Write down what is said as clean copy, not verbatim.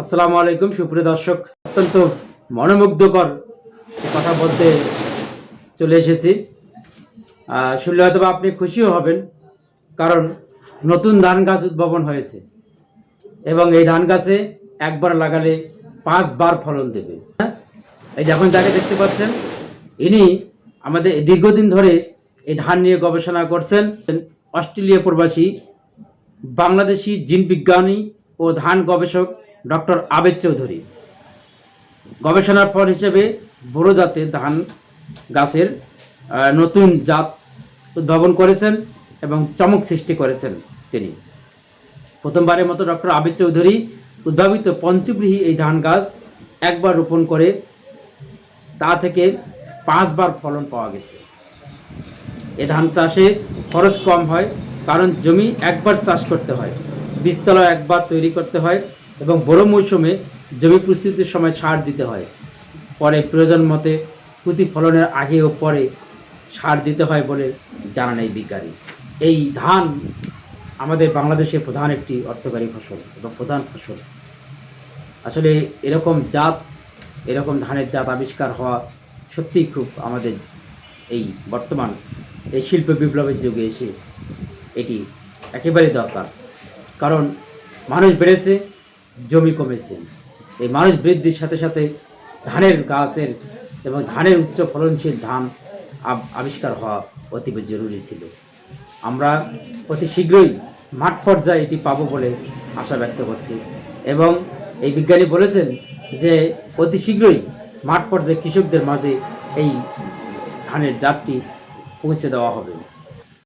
আসসালামু আলাইকুম সুপ্রিয় দর্শক, অত্যন্ত মনোমুগ্ধকর কথা বলতে চলে এসেছি। শুনলে হয়তো আপনি খুশিও হবেন, কারণ নতুন ধান গাছ উদ্ভাবন হয়েছে এবং এই ধান গাছে একবার লাগালে 5 বার ফলন দেবে। এই যখন যাকে দেখতে পাচ্ছেন, ইনি আমাদের দীর্ঘদিন ধরে এই ধান নিয়ে গবেষণা করছেন। অস্ট্রেলিয়া প্রবাসী বাংলাদেশি জিন বিজ্ঞানী ও ধান গবেষক ডক্টর আবেদ চৌধুরী গবেষণার ফল হিসেবে বোরো জাতের ধান গাছের নতুন জাত উদ্ভাবন করেছেন এবং চমক সৃষ্টি করেছেন। তিনি প্রথমবারের মতো ডক্টর আবেদ চৌধুরী উদ্ভাবিত পঞ্চগৃহী এই ধান গাছ একবার রোপণ করে তা থেকে 5 বার ফলন পাওয়া গেছে। এ ধান চাষে খরচ কম হয়, কারণ জমি একবার চাষ করতে হয়, বীজতলা একবার তৈরি করতে হয় এবং বড় মৌসুমে জমি প্রস্তুতির সময় সার দিতে হয়। পরে প্রয়োজন মতে প্রতিফলনের আগে ও পরে সার দিতে হয় বলে জানান এই বিজ্ঞানী। এই ধান আমাদের বাংলাদেশের প্রধান একটি অর্থকারী ফসল এবং প্রধান ফসল। আসলে এরকম ধানের জাত আবিষ্কার হওয়া সত্যিই খুব আমাদের এই বর্তমান এই শিল্প বিপ্লবের যুগে এসে এটি একেবারেই দরকার। কারণ মানুষ বেড়েছে, জমি কমেছে। এই মানুষ বৃদ্ধির সাথে সাথে ধানের গাছের এবং ধানের উচ্চ ফলনশীল ধান আবিষ্কার হওয়া অতীব জরুরি ছিল। আমরা অতি শীঘ্রই মাঠ পর্যায়ে এটি পাবো বলে আশা ব্যক্ত করছি এবং এই বিজ্ঞানী বলেছেন যে অতি শীঘ্রই মাঠ পর্যায়ে কৃষকদের মাঝে এই ধানের জাতটি পৌঁছে দেওয়া হবে।